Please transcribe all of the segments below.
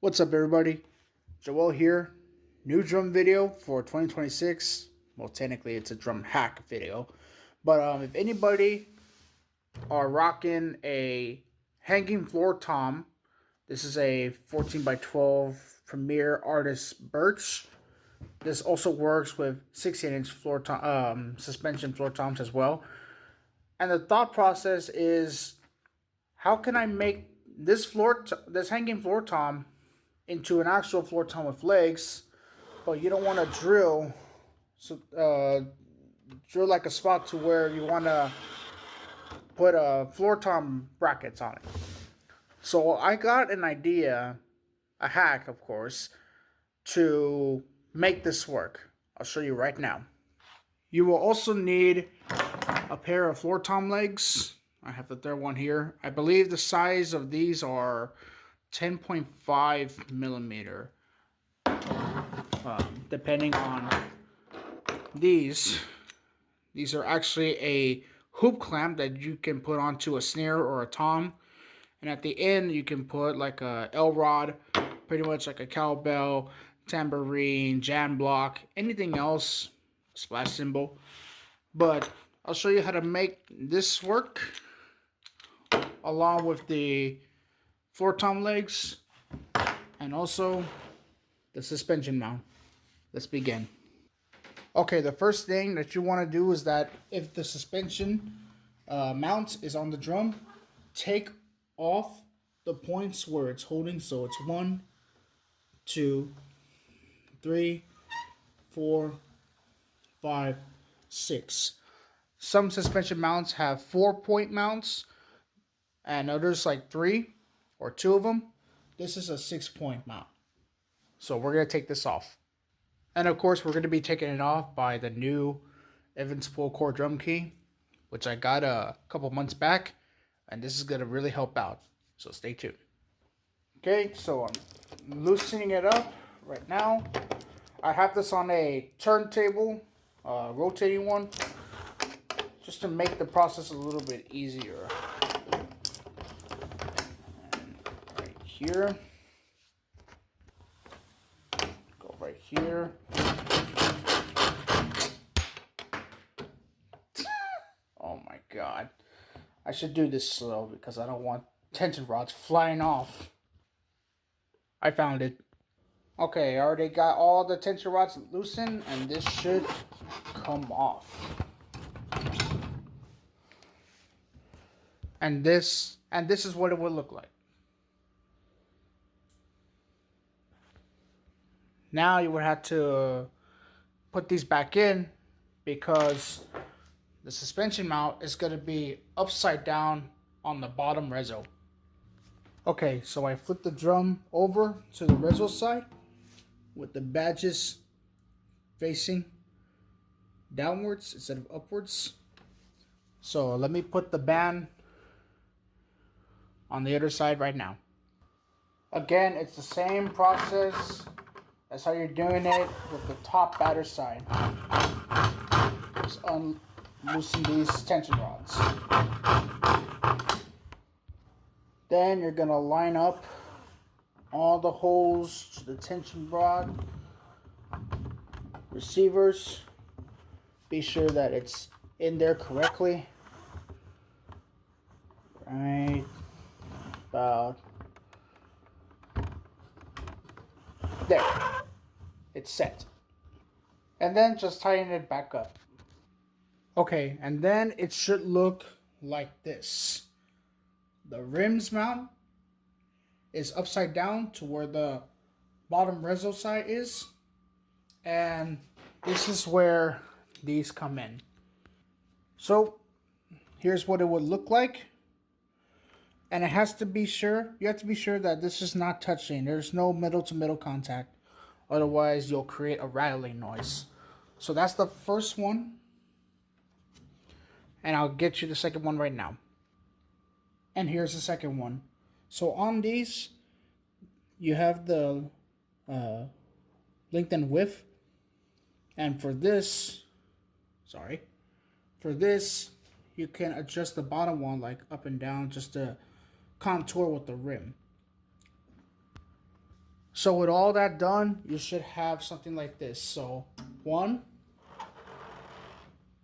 What's up, everybody? Joel here. New drum video for 2026. Well, technically, it's a drum hack video. But if anybody are rocking a hanging floor tom, this is a 14 by 12 Premier Artist Birch. This also works with 16-inch floor suspension floor toms as well. And the thought process is, how can I make this hanging floor tom into an actual floor tom with legs, but you don't want to drill like a spot to where you want to put a floor tom brackets on it. So I got an idea, a hack, of course, to make this work. I'll show you right now. You will also need a pair of floor tom legs. I have the third one here. I believe the size of these are 10.5 millimeter. Depending on these are actually a hoop clamp that you can put onto a snare or a tom, and at the end you can put like a L rod, pretty much like a cowbell, tambourine, jam block, anything else, splash cymbal. But I'll show you how to make this work along with the floor tom legs and also the suspension mount. Let's begin. Okay, the first thing that you want to do is that if the suspension mount is on the drum, take off the points where it's holding. So it's 1, 2, 3, 4, 5, 6. Some suspension mounts have 4-point mounts, and others like 3 or 2 of them. This is a 6-point mount. So we're going to take this off. And of course, we're going to be taking it off by the new Evans full core drum key, which I got a couple months back, and this is going to really help out. So stay tuned. Okay, so I'm loosening it up right now. I have this on a turntable, rotating one, just to make the process a little bit easier. And right here. Go right here. Oh my god. I should do this slow because I don't want tension rods flying off. I found it. Okay, I already got all the tension rods loosened, and this should come off. And this is what it would look like. Now you would have to put these back in because the suspension mount is going to be upside down on the bottom reso. Okay, so I flipped the drum over to the reso side with the badges facing downwards instead of upwards. So let me put the band on the other side right now. Again, it's the same process as how you're doing it with the top batter side. Just loosen these tension rods. Then you're going to line up all the holes to the tension rod receivers. Be sure that it's in there correctly. Right about there. It's set. And then just tighten it back up. Okay, and then it should look like this. The rims mount is upside down to where the bottom reso side is. And this is where these come in. So here's what it would look like. And it has to be sure, you have to be sure that this is not touching. There's no middle to middle contact. Otherwise, you'll create a rattling noise. So that's the first one. And I'll get you the second one right now. And here's the second one. So on these, you have the length and width. And for this, you can adjust the bottom one like up and down just to contour with the rim. So with all that done, you should have something like this. So 1,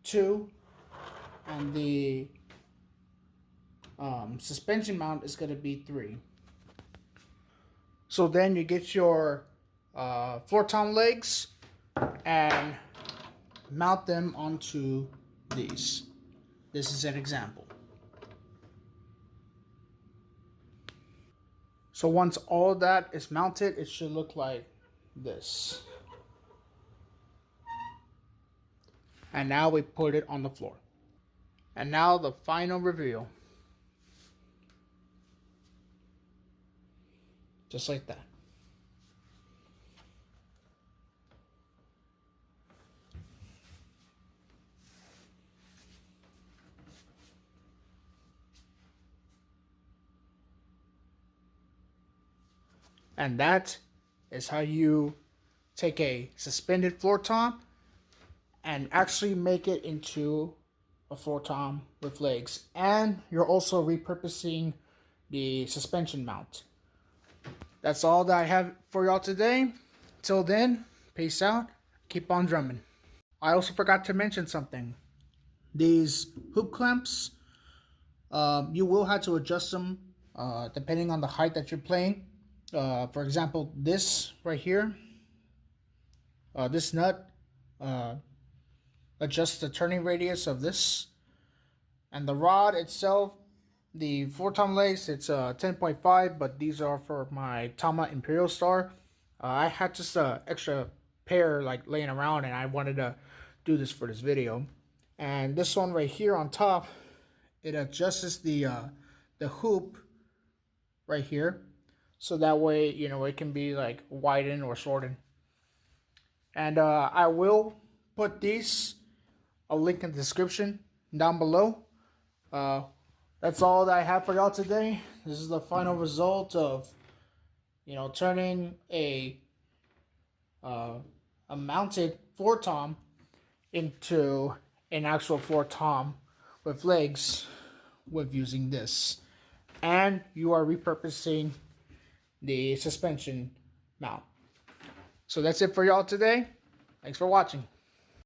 2, and the suspension mount is going to be 3. So then you get your floor tom legs and mount them onto these. This is an example. So once all that is mounted, it should look like this. And now we put it on the floor. And now the final reveal. Just like that. And that is how you take a suspended floor tom and actually make it into a floor tom with legs. And you're also repurposing the suspension mount. That's all that I have for y'all today. Till then, peace out. Keep on drumming. I also forgot to mention something. These hoop clamps, you will have to adjust them depending on the height that you're playing. For example, this right here, this nut adjusts the turning radius of this. And the rod itself, the floor tom legs, it's 10.5, but these are for my Tama Imperial Star. I had just an extra pair like laying around, and I wanted to do this for this video. And this one right here on top, it adjusts the hoop right here, so that way it can be like widened or shortened. And I will put these a link in the description down below. That's all that I have for y'all today. This is the final result of turning a mounted floor tom into an actual floor tom with legs with using this. And you are repurposing the suspension mount. So that's it for y'all today. Thanks for watching.